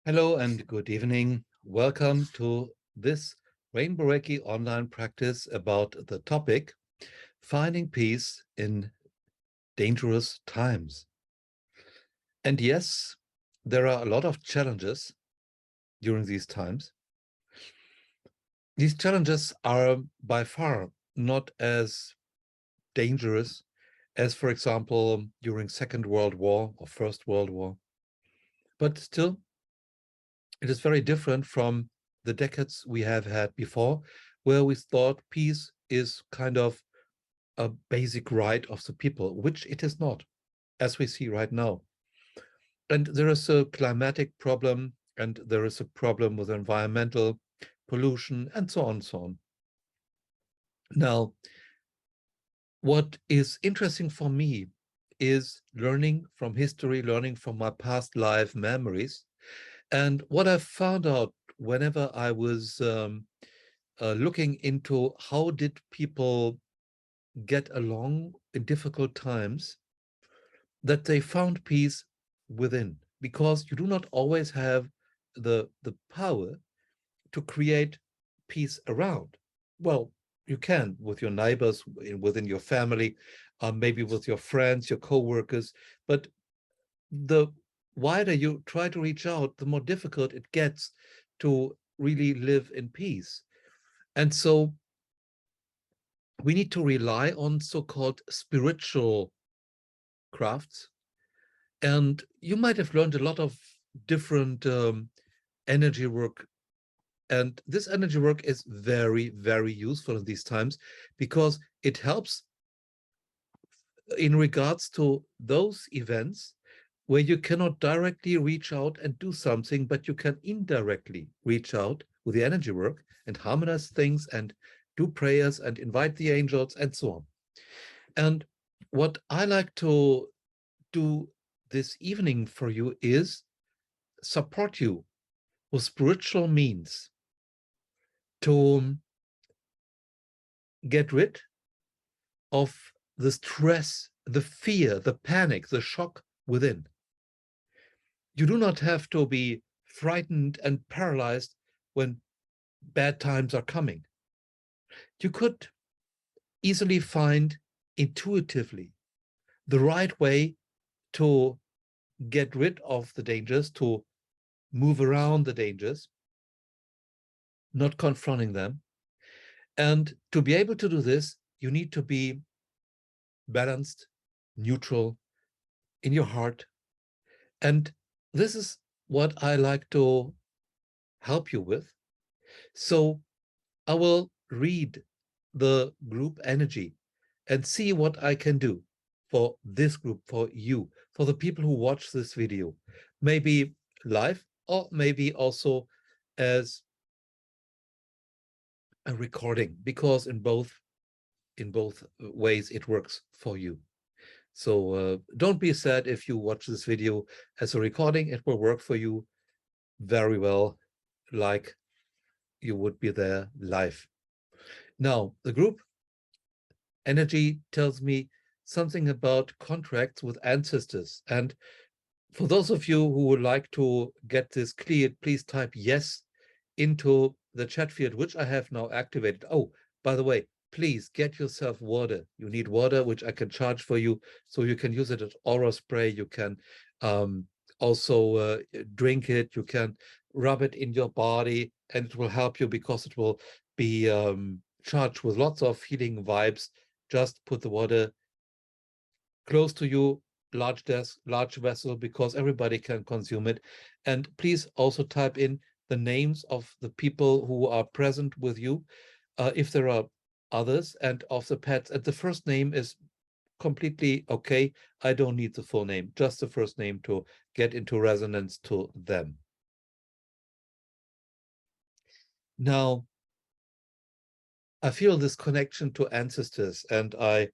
Hello and good evening. Welcome to this Rainbow Reiki online practice about the topic finding peace in dangerous times. And yes, there are a lot of challenges during these times. These challenges are by far not as dangerous as, for example, during Second World War or First World War. But still, it is very different from the decades we have had before, where we thought peace is kind of a basic right of the people, which it is not, as we see right now. And there is a climatic problem, and there is a problem with environmental pollution, and so on and so on. Now, what is interesting for me is learning from history, learning from my past life memories. And what I found out whenever I was looking into how did people get along in difficult times, that they found peace within, because you do not always have the power to create peace around. Well, you can with your neighbors, within your family, maybe with your friends, your co-workers, but the wider you try to reach out, the more difficult it gets to really live in peace. And so we need to rely on so-called spiritual crafts. And you might have learned a lot of different energy work. And this energy work is very, very useful in these times because it helps in regards to those events where you cannot directly reach out and do something, but you can indirectly reach out with the energy work and harmonize things and do prayers and invite the angels and so on. And what I like to do this evening for you is support you with spiritual means to get rid of the stress, the fear, the panic, the shock within. You do not have to be frightened and paralyzed when bad times are coming. You could easily find intuitively the right way to get rid of the dangers, to move around the dangers, not confronting them. And to be able to do this, you need to be balanced, neutral in your heart. And this is what I like to help you with. So I will read the group energy and see what I can do for this group, for you, for the people who watch this video, maybe live or maybe also as a recording, because in both ways it works for you. So don't be sad if you watch this video as a recording. It will work for you very well, like you would be there live. Now, the group energy tells me something about contracts with ancestors. And for those of you who would like to get this cleared, please type yes into the chat field, which I have now activated. Oh, by the way, please get yourself water. You need water, which I can charge for you. So you can use it as aura spray. You can also drink it. You can rub it in your body, and it will help you because it will be charged with lots of healing vibes. Just put the water close to you, large desk, large vessel, because everybody can consume it. And please also type in the names of the people who are present with you, if there are others, and of the pets. And the first name is completely okay. I don't need the full name, just the first name to get into resonance to them. Now, I feel this connection to ancestors, and I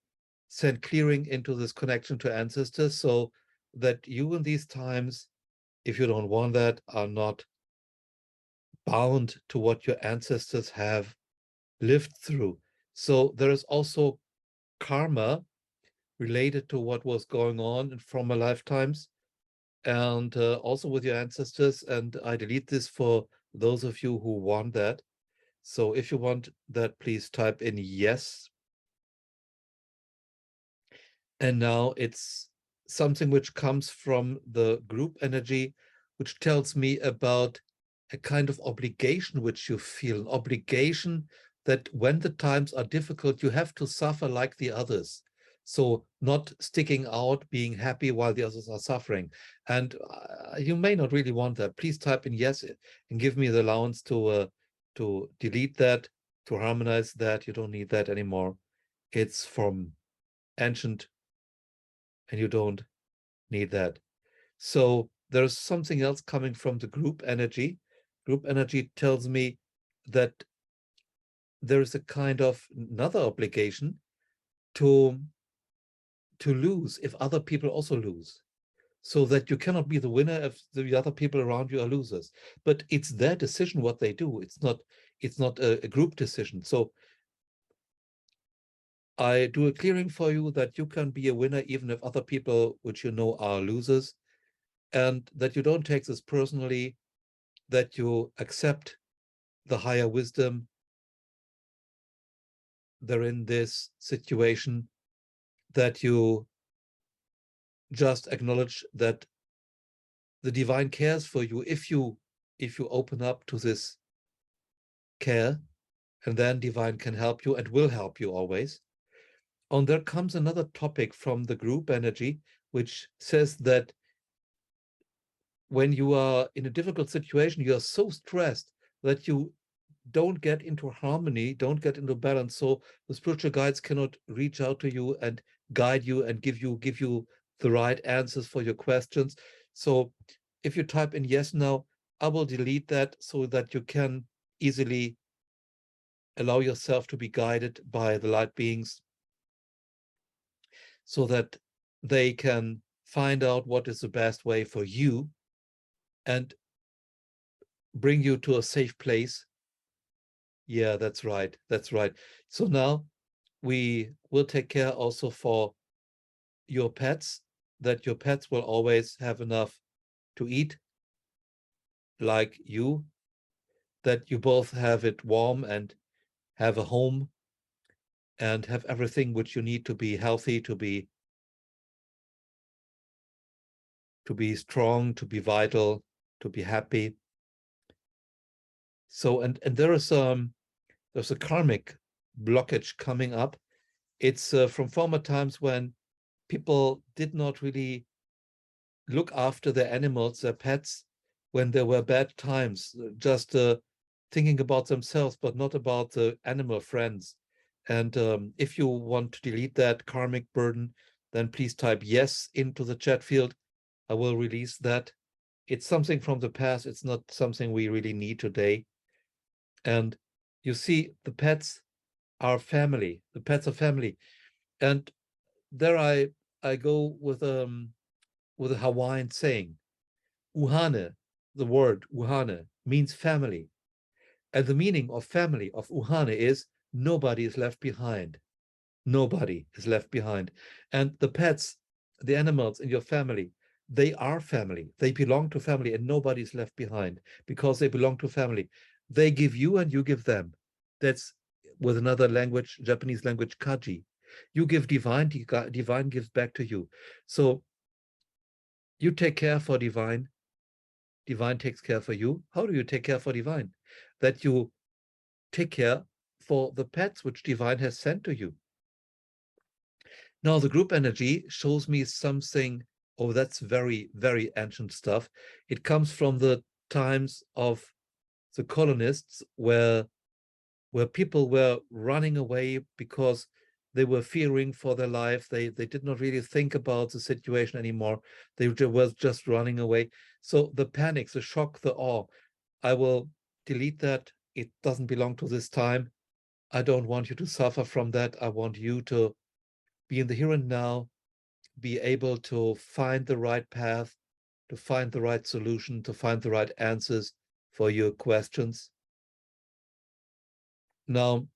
send clearing into this connection to ancestors so that you in these times, if you don't want that, are not bound to what your ancestors have lived through. So there is also karma related to what was going on in former lifetimes. and also with your ancestors. And I delete this for those of you who want that. So if you want that, please type in yes. And now it's something which comes from the group energy, which tells me about a kind of obligation which you feel, an obligation that when the times are difficult, you have to suffer like the others. So not sticking out, being happy while the others are suffering. And you may not really want that. Please type in yes and give me the allowance to delete that, to harmonize that. You don't need that anymore. It's from ancient and you don't need that. So there's something else coming from the group energy. Group energy tells me that there is a kind of another obligation to lose if other people also lose, so that you cannot be the winner if the other people around you are losers. But it's their decision what they do. It's not a group decision. So I do a clearing for you that you can be a winner even if other people which you know are losers, and that you don't take this personally, that you accept the higher wisdom there in this situation, that you just acknowledge that the divine cares for you if you open up to this care, and then divine can help you and will help you always. And there comes another topic from the group energy, which says that when you are in a difficult situation, you are so stressed that you don't get into harmony, don't get into balance. So the spiritual guides cannot reach out to you and guide you and give you the right answers for your questions. So if you type in yes now, I will delete that so that you can easily allow yourself to be guided by the light beings, so that they can find out what is the best way for you and bring you to a safe place. Yeah, that's right. That's right. So now we will take care also for your pets, that your pets will always have enough to eat, like you, that you both have it warm and have a home and have everything which you need to be healthy, to be strong, to be vital, to be happy. So and there's a karmic blockage coming up. It's from former times when people did not really look after their animals, their pets, when there were bad times, just thinking about themselves, but not about the animal friends. And if you want to delete that karmic burden, then please type yes into the chat field. I will release that. It's something from the past. It's not something we really need today. And you see, the pets are family. The pets are family. And there I go with a Hawaiian saying. Uhane, the word Uhane, means family. And the meaning of family of Uhane is nobody is left behind. Nobody is left behind. And the pets, the animals in your family, they are family. They belong to family, and nobody is left behind because they belong to family. They give you and you give them. That's with another language, Japanese language, kaji. You give divine, divine gives back to you. So you take care for divine, divine takes care for you. How do you take care for divine? That you take care for the pets which divine has sent to you. Now, the group energy shows me something. Oh, that's very, very ancient stuff. It comes from the times of the colonists, where people were running away because they were fearing for their life. They did not really think about the situation anymore. They were just running away. So the panic, the shock, the awe, I will delete that. It doesn't belong to this time. I don't want you to suffer from that. I want you to be in the here and now, be able to find the right path, to find the right solution, to find the right answers for your questions. Now,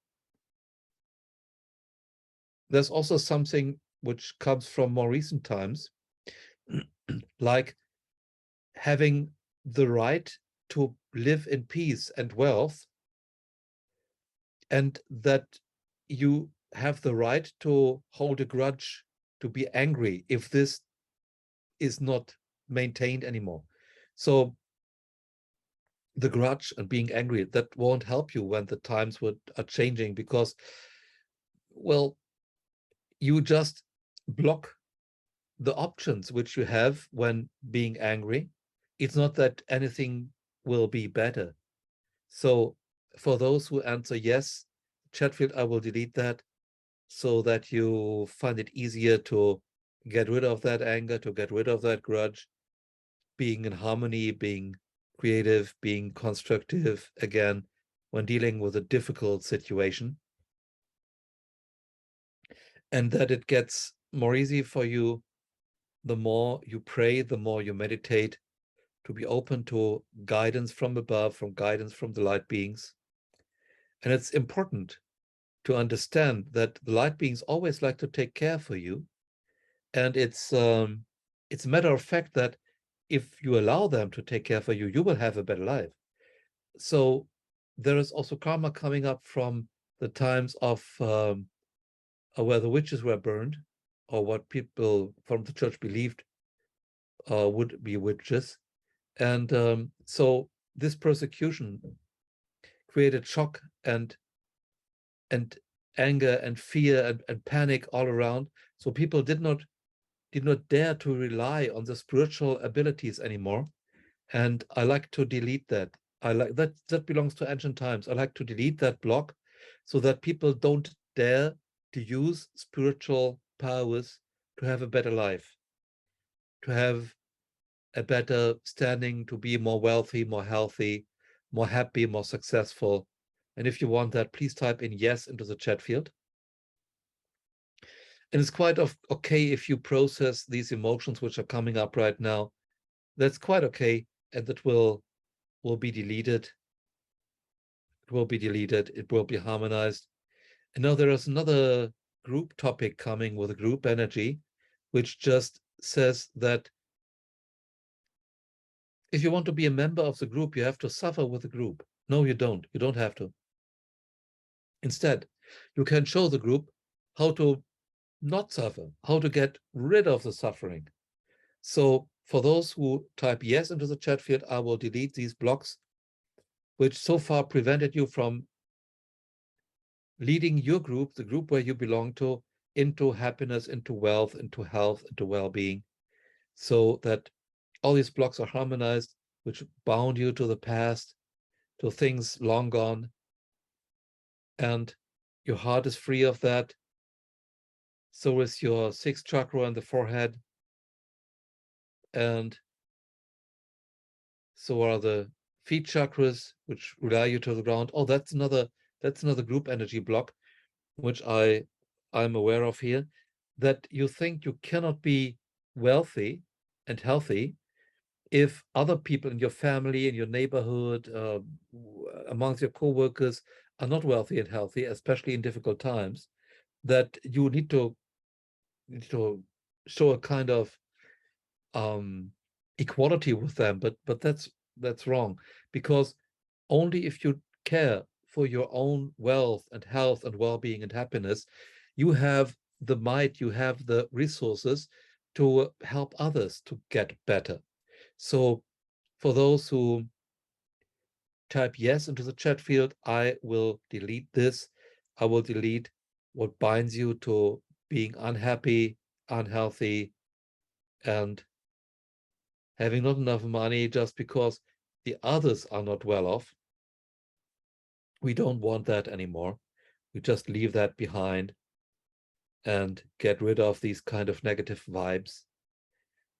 there's also something which comes from more recent times, like having the right to live in peace and wealth, and that you have the right to hold a grudge, to be angry if this is not maintained anymore. So the grudge and being angry, that won't help you when the times are changing, because, well, you just block the options which you have when being angry. It's not that anything will be better. So for those who answer yes, chat field, I will delete that so that you find it easier to get rid of that anger, to get rid of that grudge, being in harmony, being creative, being constructive again when dealing with a difficult situation. And that it gets more easy for you the more you pray, the more you meditate, to be open to guidance from above, from guidance from the light beings. And it's important to understand that the light beings always like to take care for you. And it's a matter of fact that if you allow them to take care for you, you will have a better life. So there is also karma coming up from the times of where the witches were burned, or what people from the church believed would be witches. And so this persecution created shock and anger and fear and panic all around. So people did not dare to rely on the spiritual abilities anymore. And I like to delete that. I like that belongs to ancient times. I like to delete that block so that people don't dare to use spiritual powers to have a better life, to have a better standing, to be more wealthy, more healthy, more happy, more successful. And if you want that, please type in yes into the chat field. And it's quite okay if you process these emotions which are coming up right now. That's quite okay, and that will be deleted. It will be deleted. It will be harmonized. And now there is another group topic coming with a group energy, which just says that if you want to be a member of the group, you have to suffer with the group. No, you don't. You don't have to. Instead, you can show the group how to not suffer, how to get rid of the suffering. So for those who type yes into the chat field, I will delete these blocks, which so far prevented you from leading your group, the group where you belong to, into happiness, into wealth, into health, into well-being, so that all these blocks are harmonized, which bound you to the past, to things long gone, and your heart is free of that. So is your sixth chakra in the forehead, and so are the feet chakras, which rely you to the ground. Oh, that's another group energy block, which I'm aware of here, that you think you cannot be wealthy and healthy if other people in your family, in your neighborhood, amongst your co-workers are not wealthy and healthy, especially in difficult times, that you need to show a kind of equality with them. But that's wrong, because only if you care for your own wealth and health and well-being and happiness, you have the might, you have the resources to help others to get better. So for those who type yes into the chat field, I will delete this. I will delete what binds you to being unhappy, unhealthy, and having not enough money just because the others are not well off. We don't want that anymore. We just leave that behind and get rid of these kind of negative vibes.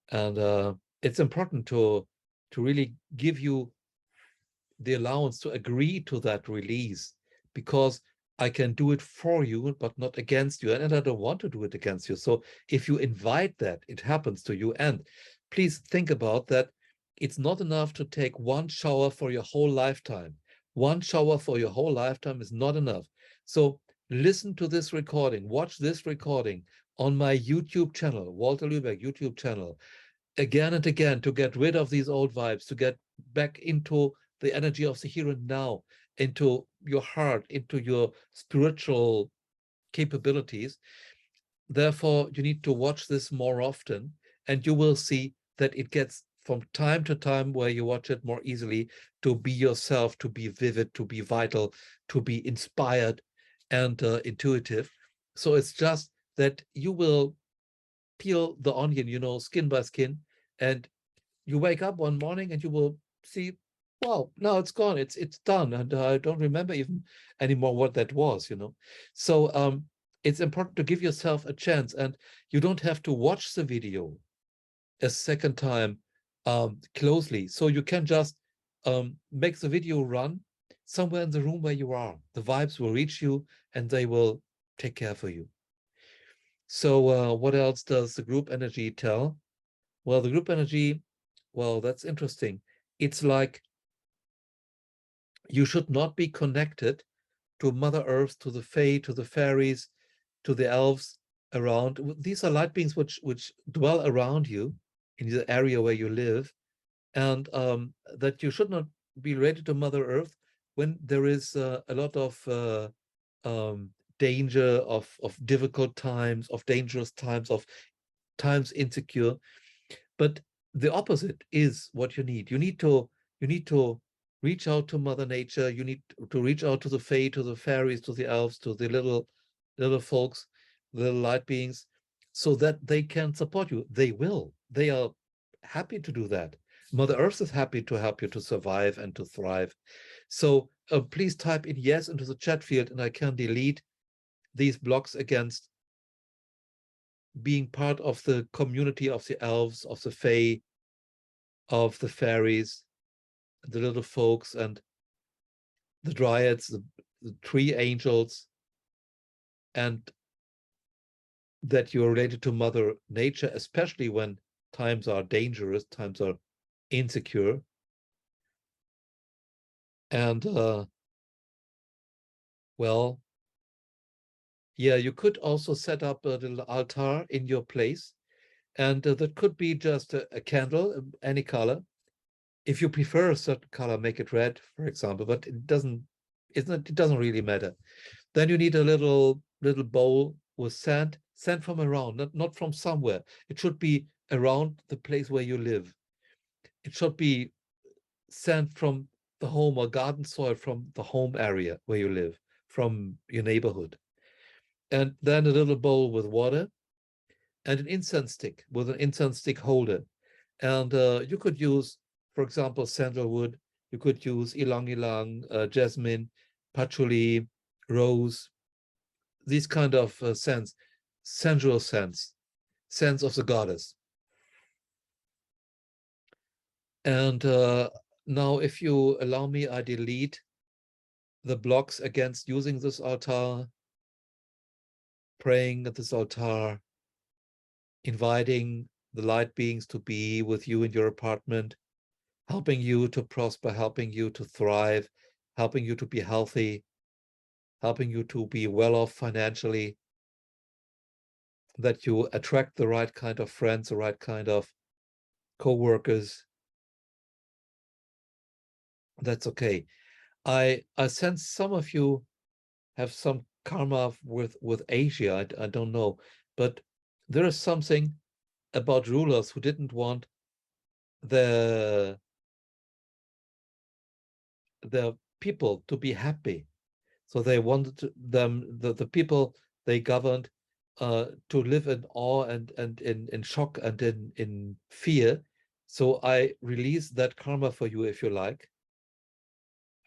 And it's important to really give you the allowance to agree to that release, because I can do it for you, but not against you. And I don't want to do it against you. So if you invite that, it happens to you. And please think about that. It's not enough to take one shower for your whole lifetime. One shower for your whole lifetime is not enough. So listen to this recording, watch this recording on my YouTube channel, Walter Lübeck YouTube channel. again and again, to get rid of these old vibes, to get back into the energy of the here and now, into your heart, into your spiritual capabilities. Therefore, you need to watch this more often, and you will see that it gets from time to time where you watch it more easily to be yourself, to be vivid, to be vital, to be inspired and intuitive. So it's just that you will peel the onion, skin by skin, and you wake up one morning and you will see, wow, now it's gone, it's done, and I don't remember even anymore what that was. So it's important to give yourself a chance, and you don't have to watch the video a second time closely. So you can just make the video run somewhere in the room where you are. The vibes will reach you and they will take care for you. So what else does the group energy tell? Well, the group energy, well, that's interesting. It's like you should not be connected to Mother Earth, to the Fae, to the fairies, to the elves around. These are light beings which dwell around you in the area where you live, and that you should not be related to Mother Earth when there is a lot of um, danger, of difficult times, of dangerous times, of times insecure. But the opposite is what you need. You need to reach out to Mother Nature. You need to reach out to the Fae, to the fairies, to the elves, to the little folks, little light beings, so that they can support you. They will. They are happy to do that. Mother Earth is happy to help you to survive and to thrive. So please type in yes into the chat field, and I can delete these blocks against being part of the community of the elves, of the fae, of the fairies, the little folks, and the dryads, the tree angels, and that you're related to Mother Nature, especially when times are dangerous, times are insecure. And well, yeah, you could also set up a little altar in your place, and that could be just a candle, any color. If you prefer a certain color, make it red, for example, but it doesn't really matter. Then you need a little bowl with sand from around, not from somewhere. It should be around the place where you live. It should be sand from the home, or garden soil from the home area where you live, from your neighborhood. And then a little bowl with water, and an incense stick with an incense stick holder. And you could use, for example, sandalwood. You could use ylang ylang, jasmine, patchouli, rose, these kind of scents, sensual scents, scents of the goddess. And now, if you allow me, I delete the blocks against using this altar, praying at this altar, inviting the light beings to be with you in your apartment, helping you to prosper, helping you to thrive, helping you to be healthy, helping you to be well off financially, that you attract the right kind of friends, the right kind of co-workers. That's okay. I sense some of you have some karma with Asia. I don't know, but there is something about rulers who didn't want the the people to be happy. So they wanted the people they governed to live in awe and in shock and in fear. So I release that karma for you if you like.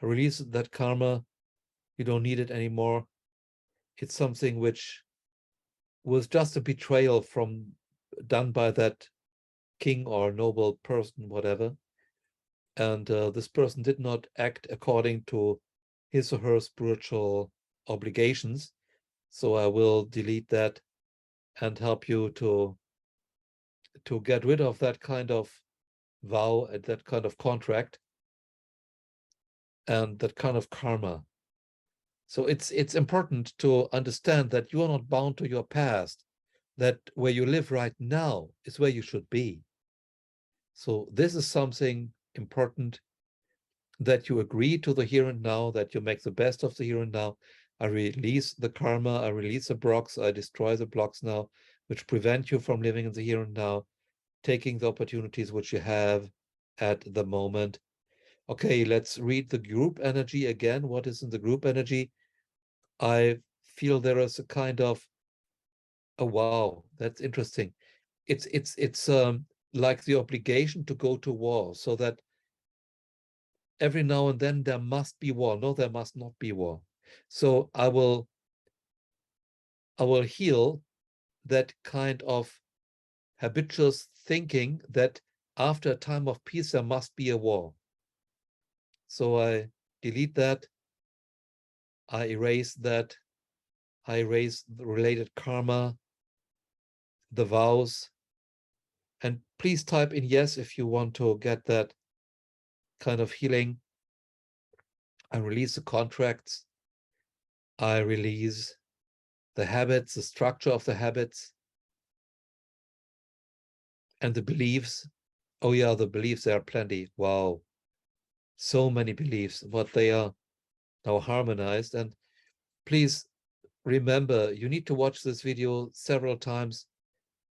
I release that karma. You don't need it anymore. It's something which was just a betrayal done by that king or noble person, whatever. And this person did not act according to his or her spiritual obligations. So I will delete that and help you to get rid of that kind of vow and that kind of contract and that kind of karma. So it's important to understand that you are not bound to your past, that where you live right now is where you should be. So this is something important, that you agree to the here and now, that you make the best of the here and now. I release the karma, I release the blocks, I destroy the blocks now, which prevent you from living in the here and now, taking the opportunities which you have at the moment. Okay, let's read the group energy again. What is in the group energy? I feel there is a kind of, oh wow, that's interesting. It's like the obligation to go to war, so that every now and then there must be war. No, there must not be war. So I will heal that kind of habituous thinking that after a time of peace there must be a war. So I delete that, I erase that, I erase the related karma, the vows, and please type in yes if you want to get that kind of healing. I release the contracts, I release the habits, the structure of the habits, and the beliefs. Oh yeah, the beliefs, there are plenty. Wow, so many beliefs, but they are now harmonized. And please remember, you need to watch this video several times.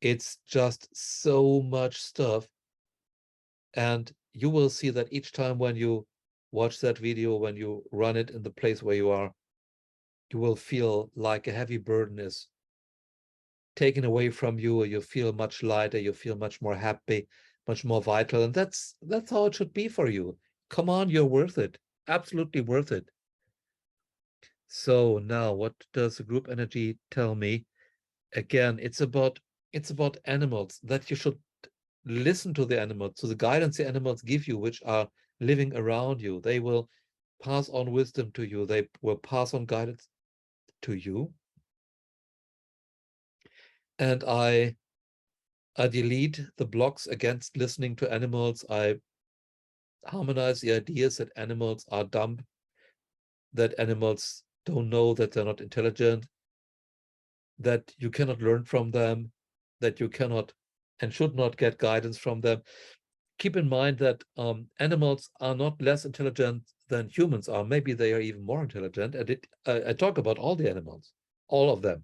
It's just so much stuff. And you will see that each time when you watch that video, when you run it in the place where you are, you will feel like a heavy burden is taken away from you, or you feel much lighter, you feel much more happy, much more vital. And that's how it should be for you. Come on, you're worth it. Absolutely worth it. So now what does the group energy tell me? Again, it's about animals, that you should listen to the animals, to the guidance the animals give you, which are living around you. They will pass on wisdom to you. They will pass on guidance to you. And I delete the blocks against listening to animals. I harmonize the ideas that animals are dumb, that animals don't know, that they're not intelligent, that you cannot learn from them, that you cannot and should not get guidance from them. Keep in mind that animals are not less intelligent than humans are. Maybe they are even more intelligent. And I talk about all the animals, all of them.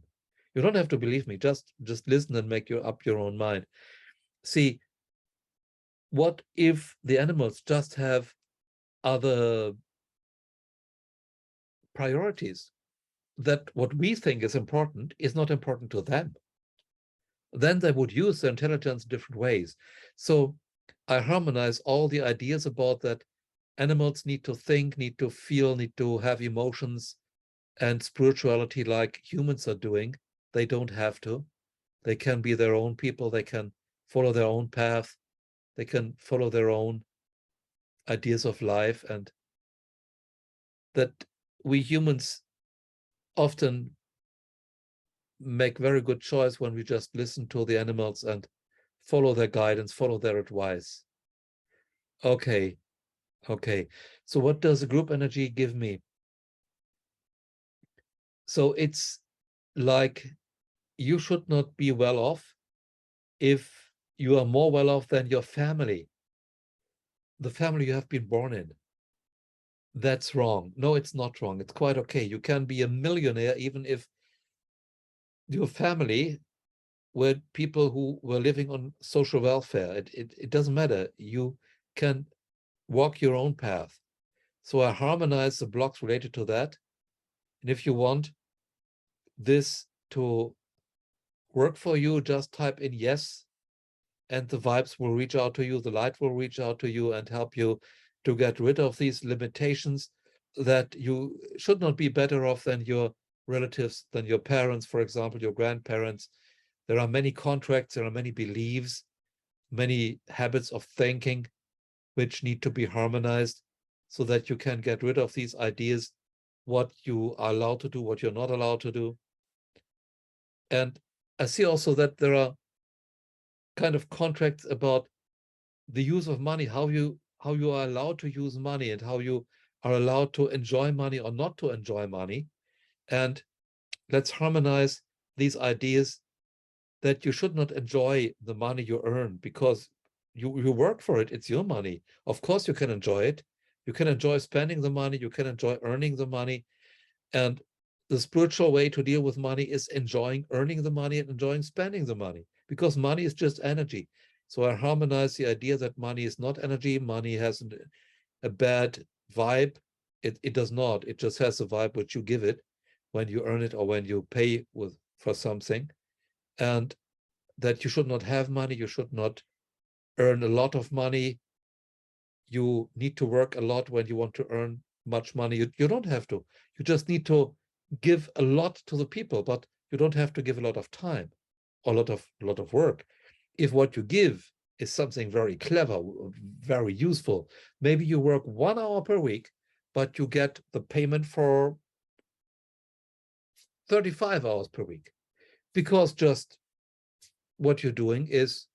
You don't have to believe me. Just listen and make up your own mind. See, what if the animals just have other priorities? That what we think is important is not important to them. Then they would use their intelligence in different ways. So I harmonize all the ideas about that animals need to think, need to feel, need to have emotions and spirituality like humans are doing. They don't have to. They can be their own people. They can follow their own path. They can follow their own ideas of life. And that we humans often make very good choice when we just listen to the animals and follow their guidance, follow their advice. Okay, okay. So what does the group energy give me? So it's like you should not be well off if you are more well off than your family, the family you have been born in. That's wrong. No, it's not wrong. It's quite okay. You can be a millionaire even if your family were people who were living on social welfare. It doesn't matter. You can walk your own path. So I harmonize the blocks related to that. And if you want this to work for you, just type in yes, and the vibes will reach out to you, the light will reach out to you and help you to get rid of these limitations, that you should not be better off than your relatives, than your parents, for example, your grandparents. There are many contracts, there are many beliefs, many habits of thinking which need to be harmonized so that you can get rid of these ideas, what you are allowed to do, what you're not allowed to do. And I see also that there are kind of contracts about the use of money, how you are allowed to use money and how you are allowed to enjoy money or not to enjoy money. And let's harmonize these ideas that you should not enjoy the money you earn because you work for it. It's your money. Of course, you can enjoy it. You can enjoy spending the money. You can enjoy earning the money. And the spiritual way to deal with money is enjoying earning the money and enjoying spending the money, because money is just energy. So I harmonize the idea that money is not energy. Money has a bad vibe. It does not. It just has a vibe which you give it when you earn it or when you pay for something. And that you should not have money. You should not earn a lot of money. You need to work a lot when you want to earn much money. You don't have to. You just need to give a lot to the people, but you don't have to give a lot of time or a lot of work. If what you give is something very clever, very useful, maybe you work 1 hour per week, but you get the payment for 35 hours per week, because just what you're doing is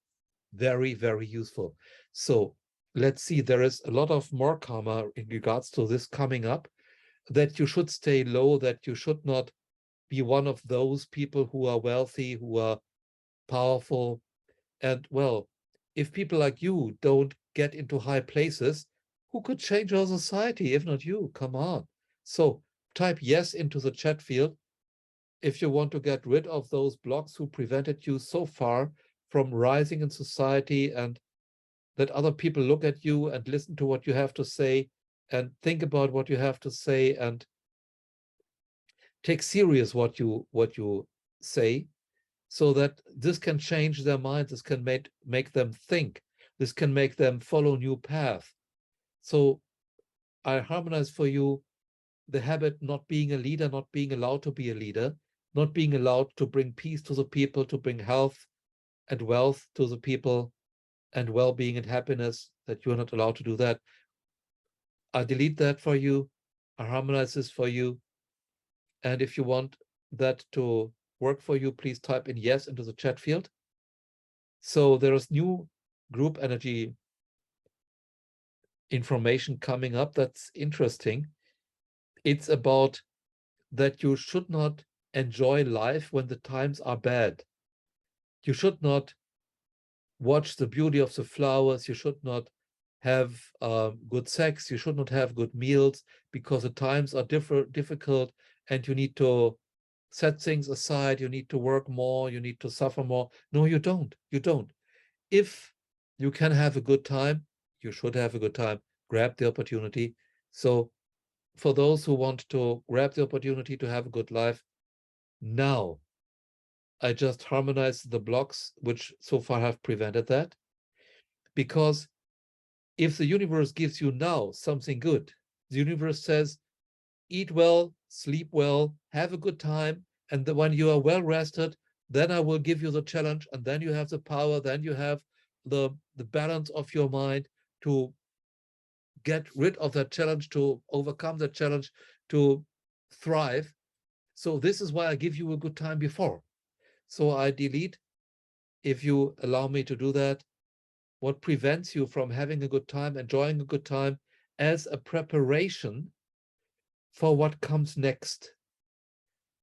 very, very useful. So let's see, there is a lot of more karma in regards to this coming up, that you should stay low, that you should not be one of those people who are wealthy, who are powerful. And well, if people like you don't get into high places, who could change our society if not you? Come on. So type yes into the chat field if you want to get rid of those blocks who prevented you so far from rising in society, and that other people look at you and listen to what you have to say and think about what you have to say and take serious what you say, so that this can change their minds, this can make them think, this can make them follow new path. So I harmonize for you the habit not being a leader, not being allowed to be a leader, not being allowed to bring peace to the people, to bring health and wealth to the people, and well-being and happiness, that you're not allowed to do that. I delete that for you. I harmonize this for you. And if you want that to work for you, please type in yes into the chat field. So there is new group energy information coming up that's interesting. It's about that you should not enjoy life when the times are bad. You should not watch the beauty of the flowers. You should not have good sex. You should not have good meals, because the times are difficult, and you need to set things aside. You need to work more. You need to suffer more. No, you don't. You don't. If you can have a good time, you should have a good time. Grab the opportunity. So for those who want to grab the opportunity to have a good life, now I just harmonize the blocks which so far have prevented that. Because if the universe gives you now something good, the universe says, eat well, sleep well, have a good time, and when you are well rested, then I will give you the challenge, and then you have the power, then you have the balance of your mind to get rid of that challenge, to overcome that challenge, to thrive. So this is why I give you a good time before. So I delete, if you allow me to do that, what prevents you from having a good time, enjoying a good time, as a preparation for what comes next,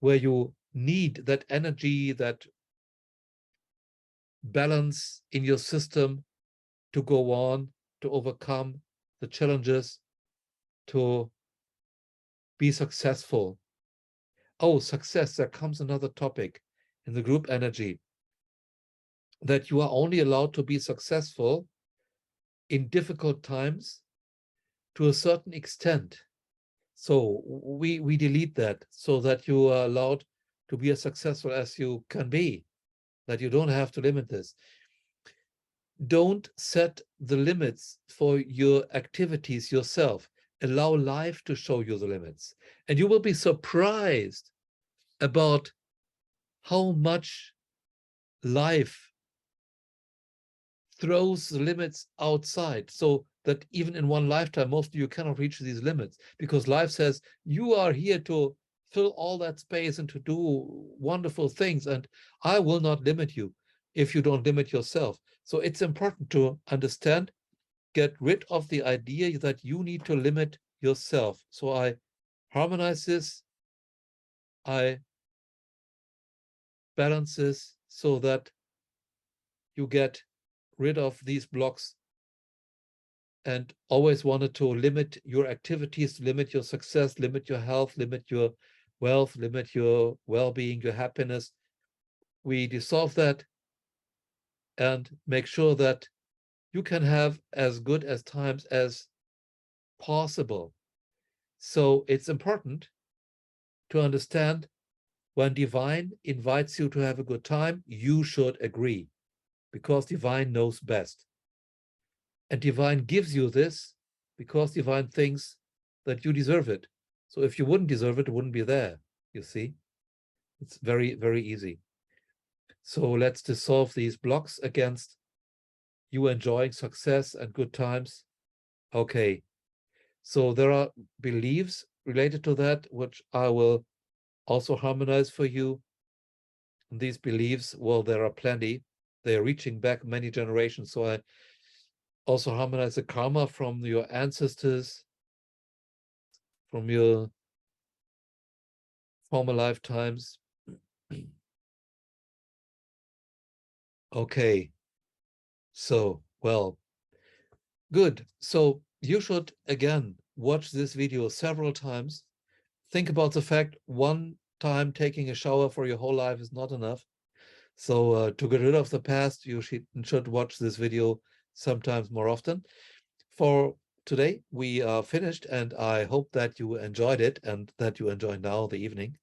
where you need that energy, that balance in your system to go on, to overcome the challenges, to be successful. Oh, success, there comes another topic in the group energy, that you are only allowed to be successful in difficult times to a certain extent. So we delete that, so that you are allowed to be as successful as you can be, that you don't have to limit this. Don't set the limits for your activities yourself. Allow life to show you the limits. And you will be surprised about how much life throws the limits outside, so that even in one lifetime, most of you cannot reach these limits, because life says you are here to fill all that space and to do wonderful things, and I will not limit you if you don't limit yourself. So it's important to understand, get rid of the idea that you need to limit yourself. So I harmonize this, I balance this, so that you get rid of these blocks and always wanted to limit your activities, limit your success, limit your health, limit your wealth, limit your well-being, your happiness, we dissolve that and make sure that you can have as good as times as possible. So it's important to understand when divine invites you to have a good time, you should agree because divine knows best. And divine gives you this because divine thinks that you deserve it. So if you wouldn't deserve it, it wouldn't be there. You see, it's very, very easy. So let's dissolve these blocks against you enjoying success and good times. Okay. So there are beliefs related to that, which I will also harmonize for you. And these beliefs, well, there are plenty. They are reaching back many generations. So I also harmonize the karma from your ancestors, from your former lifetimes. Okay. So, well, good. So you should, again, watch this video several times. Think about the fact one time taking a shower for your whole life is not enough. So to get rid of the past, you should watch this video sometimes more often. For today, we are finished, and I hope that you enjoyed it and that you enjoy now the evening.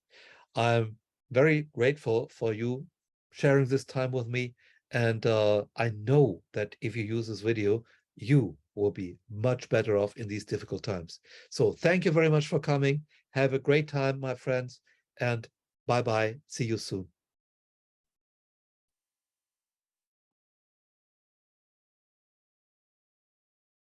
I'm very grateful for you sharing this time with me. And I know that if you use this video, you will be much better off in these difficult times. So thank you very much for coming. Have a great time, my friends, and bye-bye. See you soon.